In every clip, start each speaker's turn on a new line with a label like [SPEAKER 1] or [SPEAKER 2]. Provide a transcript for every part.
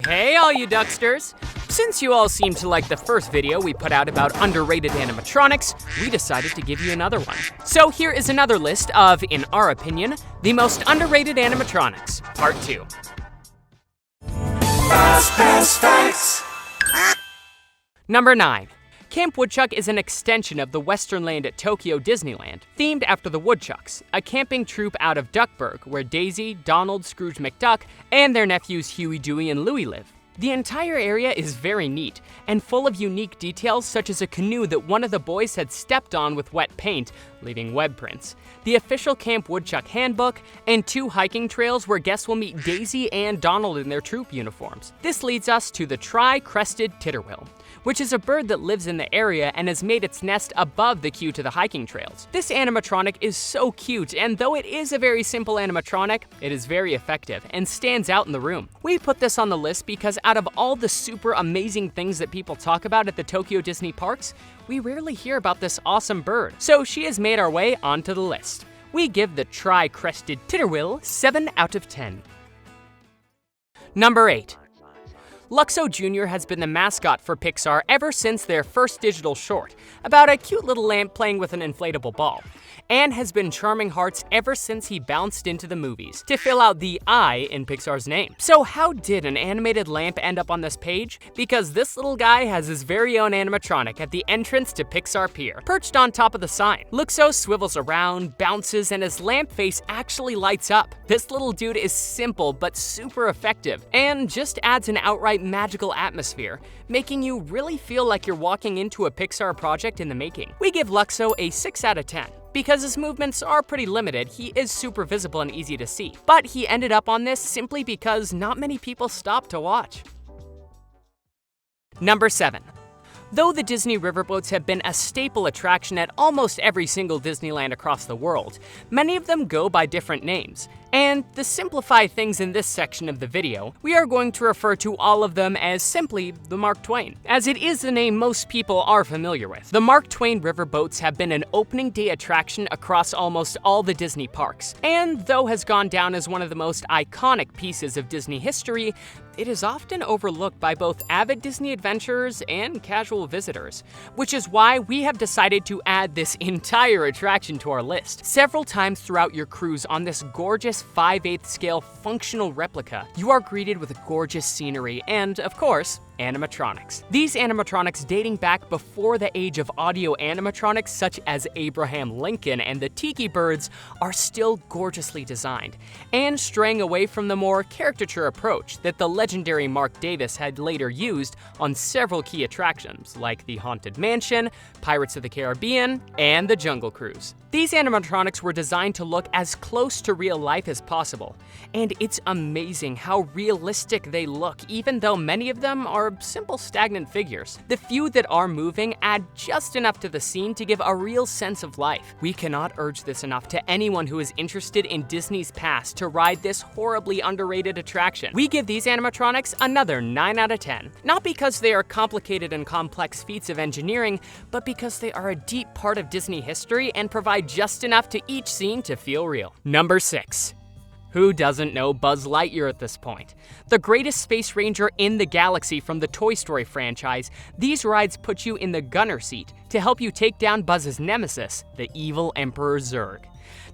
[SPEAKER 1] Hey all you Ducksters! Since you all seem to like the first video we put out about underrated animatronics, we decided to give you another one. So here is another list of, in our opinion, the most underrated animatronics, part 2.
[SPEAKER 2] Fastpass facts.
[SPEAKER 1] Number 9. Camp Woodchuck is an extension of the Western Land at Tokyo Disneyland, themed after the Woodchucks, a camping troupe out of Duckburg where Daisy, Donald, Scrooge McDuck, and their nephews Huey, Dewey, and Louie live. The entire area is very neat, and full of unique details such as a canoe that one of the boys had stepped on with wet paint, leaving web prints, the official Camp Woodchuck handbook, and 2 hiking trails where guests will meet Daisy and Donald in their troop uniforms. This leads us to the Crested Titterwill, which is a bird that lives in the area and has made its nest above the queue to the hiking trails. This animatronic is so cute, and though it is a very simple animatronic, it is very effective and stands out in the room. We put this on the list because out of all the super amazing things that people talk about at the Tokyo Disney parks, we rarely hear about this awesome bird. So she has made our way onto the list. We give the Crested Titterwill 7 out of 10. Number 8. Luxo Jr. has been the mascot for Pixar ever since their first digital short, about a cute little lamp playing with an inflatable ball, and has been charming hearts ever since he bounced into the movies, to fill out the I in Pixar's name. So how did an animated lamp end up on this page? Because this little guy has his very own animatronic at the entrance to Pixar Pier, perched on top of the sign. Luxo swivels around, bounces, and his lamp face actually lights up. This little dude is simple but super effective, and just adds an outright magical atmosphere, making you really feel like you're walking into a Pixar project in the making. We give Luxo a 6 out of 10. Because his movements are pretty limited, he is super visible and easy to see. But he ended up on this simply because not many people stopped to watch. Number 7. Though the Disney riverboats have been a staple attraction at almost every single Disneyland across the world, many of them go by different names. And to simplify things in this section of the video, we are going to refer to all of them as simply the Mark Twain, as it is the name most people are familiar with. The Mark Twain riverboats have been an opening day attraction across almost all the Disney parks, and though has gone down as one of the most iconic pieces of Disney history, it is often overlooked by both avid Disney adventurers and casual visitors, which is why we have decided to add this entire attraction to our list. Several times throughout your cruise on this gorgeous 5/8 scale functional replica, you are greeted with gorgeous scenery and, of course, animatronics. These animatronics dating back before the age of audio animatronics such as Abraham Lincoln and the Tiki Birds are still gorgeously designed, and straying away from the more caricature approach that the legendary Mark Davis had later used on several key attractions like the Haunted Mansion, Pirates of the Caribbean, and the Jungle Cruise. These animatronics were designed to look as close to real life as possible, and it's amazing how realistic they look even though many of them are simple stagnant figures. The few that are moving add just enough to the scene to give a real sense of life. We cannot urge this enough to anyone who is interested in Disney's past to ride this horribly underrated attraction. We give these animatronics another 9 out of 10. Not because they are complicated and complex feats of engineering, but because they are a deep part of Disney history and provide just enough to each scene to feel real. Number 6. Who doesn't know Buzz Lightyear at this point? The greatest space ranger in the galaxy from the Toy Story franchise, these rides put you in the gunner seat to help you take down Buzz's nemesis, the evil Emperor Zurg.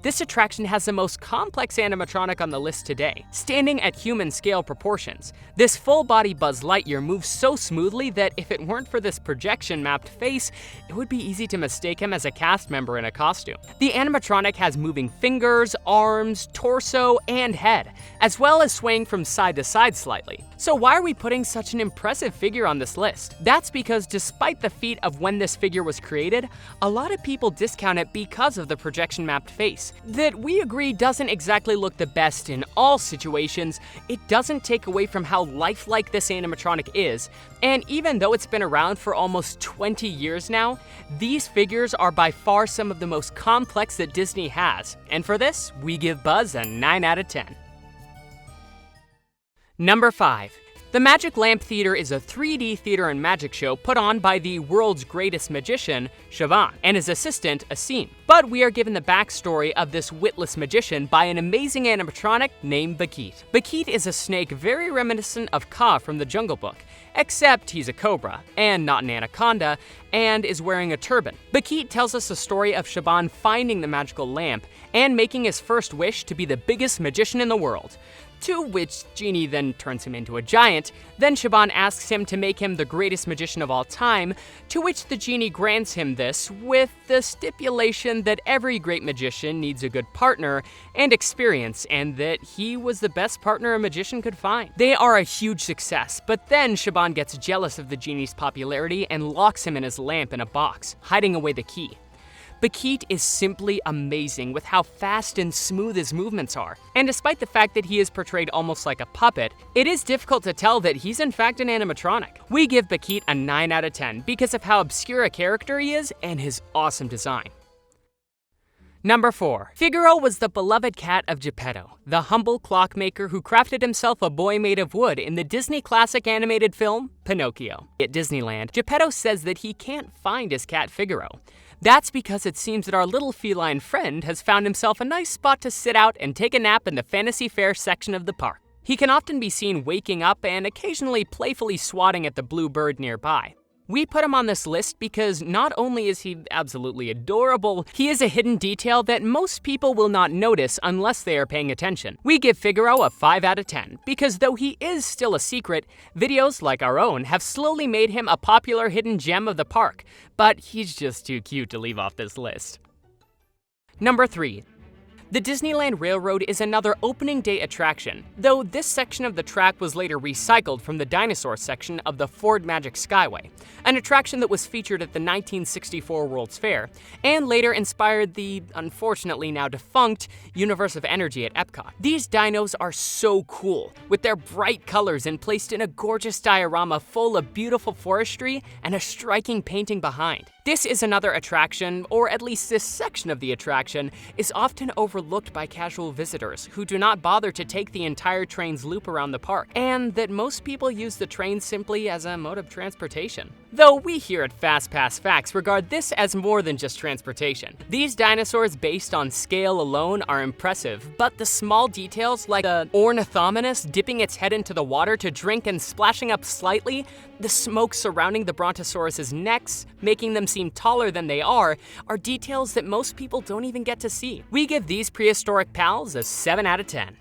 [SPEAKER 1] This attraction has the most complex animatronic on the list today, standing at human scale proportions. This full-body Buzz Lightyear moves so smoothly that if it weren't for this projection-mapped face, it would be easy to mistake him as a cast member in a costume. The animatronic has moving fingers, arms, torso, and head, as well as swaying from side to side slightly. So why are we putting such an impressive figure on this list? That's because despite the feat of when this figure was created, a lot of people discount it because of the projection-mapped face. That we agree doesn't exactly look the best in all situations, it doesn't take away from how lifelike this animatronic is, and even though it's been around for almost 20 years now, these figures are by far some of the most complex that Disney has, and for this, we give Buzz a 9 out of 10. Number 5. The Magic Lamp Theater is a 3D theater and magic show put on by the world's greatest magician, Siobhan, and his assistant, Asim. But we are given the backstory of this witless magician by an amazing animatronic named Bakeet. Bakeet is a snake very reminiscent of Ka from the Jungle Book, except he's a cobra, and not an anaconda, and is wearing a turban. Bakeet tells us the story of Siobhan finding the magical lamp and making his first wish to be the biggest magician in the world. To which Genie then turns him into a giant. Then Siobhan asks him to make him the greatest magician of all time, to which the Genie grants him this with the stipulation that every great magician needs a good partner and experience, and that he was the best partner a magician could find. They are a huge success, but then Siobhan gets jealous of the Genie's popularity and locks him in his lamp in a box, hiding away the key. Bakeet is simply amazing with how fast and smooth his movements are, and despite the fact that he is portrayed almost like a puppet, it is difficult to tell that he's in fact an animatronic. We give Bakeet a 9 out of 10 because of how obscure a character he is and his awesome design. Number 4. Figaro was the beloved cat of Geppetto, the humble clockmaker who crafted himself a boy made of wood in the Disney classic animated film, Pinocchio. At Disneyland, Geppetto says that he can't find his cat Figaro. That's because it seems that our little feline friend has found himself a nice spot to sit out and take a nap in the Fantasy Faire section of the park. He can often be seen waking up and occasionally playfully swatting at the blue bird nearby. We put him on this list because not only is he absolutely adorable, he is a hidden detail that most people will not notice unless they are paying attention. We give Figaro a 5 out of 10 because though he is still a secret, videos like our own have slowly made him a popular hidden gem of the park, but he's just too cute to leave off this list. Number 3. The Disneyland Railroad is another opening day attraction, though this section of the track was later recycled from the dinosaur section of the Ford Magic Skyway, an attraction that was featured at the 1964 World's Fair, and later inspired the, unfortunately now defunct, Universe of Energy at Epcot. These dinos are so cool, with their bright colors and placed in a gorgeous diorama full of beautiful forestry and a striking painting behind. This is another attraction, or at least this section of the attraction, is often overlooked by casual visitors who do not bother to take the entire train's loop around the park, and that most people use the train simply as a mode of transportation. Though we here at Fastpass Facts regard this as more than just transportation. These dinosaurs based on scale alone are impressive, but the small details like the ornithomimus dipping its head into the water to drink and splashing up slightly, the smoke surrounding the Brontosaurus's necks, making them seem taller than they are details that most people don't even get to see. We give these prehistoric pals a 7 out of 10.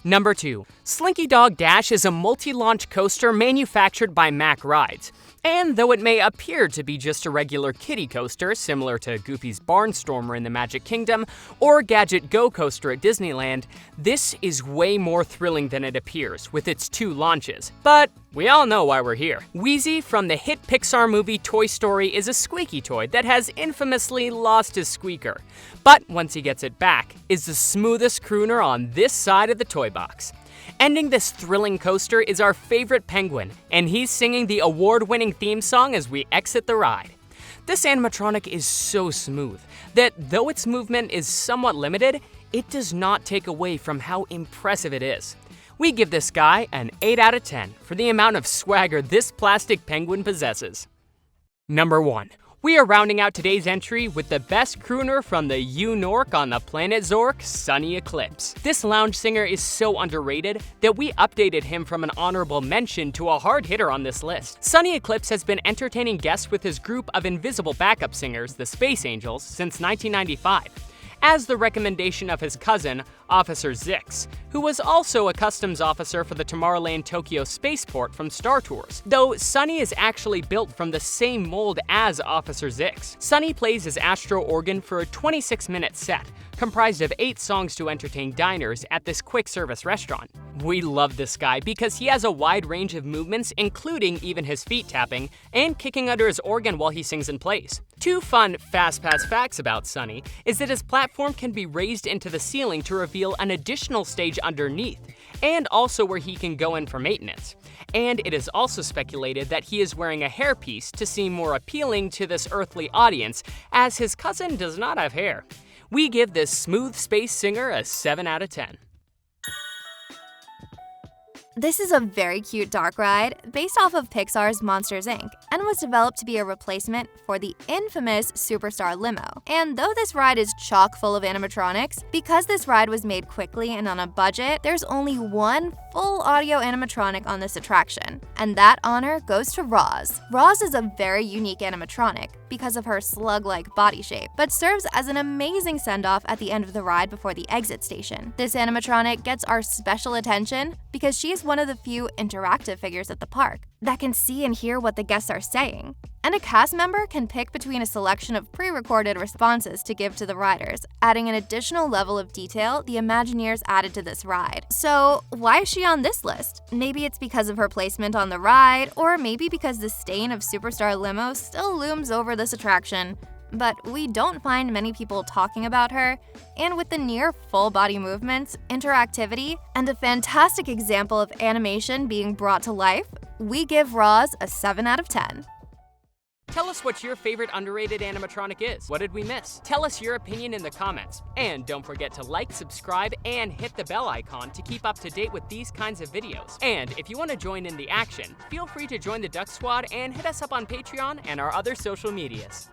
[SPEAKER 1] Number 2. Slinky Dog Dash is a multi-launch coaster manufactured by Mack Rides. And though it may appear to be just a regular kiddie coaster, similar to Goofy's Barnstormer in the Magic Kingdom, or Gadget Go Coaster at Disneyland, this is way more thrilling than it appears with its 2 launches. But we all know why we're here. Wheezy from the hit Pixar movie Toy Story is a squeaky toy that has infamously lost his squeaker. But once he gets it back, is the smoothest crooner on this side of the toy box. Ending this thrilling coaster is our favorite penguin, and he's singing the award-winning theme song as we exit the ride. This animatronic is so smooth that though its movement is somewhat limited, it does not take away from how impressive it is. We give this guy an 8 out of 10 for the amount of swagger this plastic penguin possesses. Number 1. We are rounding out today's entry with the best crooner from the U-Nork on the planet Zork, Sonny Eclipse. This lounge singer is so underrated that we updated him from an honorable mention to a hard hitter on this list. Sonny Eclipse has been entertaining guests with his group of invisible backup singers, the Space Angels, since 1995. As the recommendation of his cousin, Officer Zix, who was also a customs officer for the Tomorrowland Tokyo Spaceport from Star Tours, though Sonny is actually built from the same mold as Officer Zix. Sonny plays his Astro organ for a 26-minute set, comprised of 8 songs to entertain diners at this quick-service restaurant. We love this guy because he has a wide range of movements, including even his feet tapping and kicking under his organ while he sings and plays. 2 fun Fastpass facts about Sonny is that his platform can be raised into the ceiling to reveal an additional stage underneath, and also where he can go in for maintenance. And it is also speculated that he is wearing a hairpiece to seem more appealing to this earthly audience, as his cousin does not have hair. We give this smooth space singer a 7 out of 10.
[SPEAKER 3] This is a very cute dark ride based off of Pixar's Monsters, Inc. and was developed to be a replacement for the infamous Superstar Limo. And though this ride is chock full of animatronics, because this ride was made quickly and on a budget, there's only one full audio animatronic on this attraction, and that honor goes to Roz. Roz is a very unique animatronic because of her slug-like body shape, but serves as an amazing send-off at the end of the ride before the exit station. This animatronic gets our special attention because she is one of the few interactive figures at the park that can see and hear what the guests are saying. And a cast member can pick between a selection of pre-recorded responses to give to the riders, adding an additional level of detail the Imagineers added to this ride. So why is she on this list? Maybe it's because of her placement on the ride, or maybe because the stain of Superstar Limo still looms over this attraction. But we don't find many people talking about her, and with the near full-body movements, interactivity, and a fantastic example of animation being brought to life, we give Roz a 7 out of 10.
[SPEAKER 1] Tell us what your favorite underrated animatronic is. What did we miss? Tell us your opinion in the comments. And don't forget to like, subscribe, and hit the bell icon to keep up to date with these kinds of videos. And if you want to join in the action, feel free to join the Duck Squad and hit us up on Patreon and our other social medias.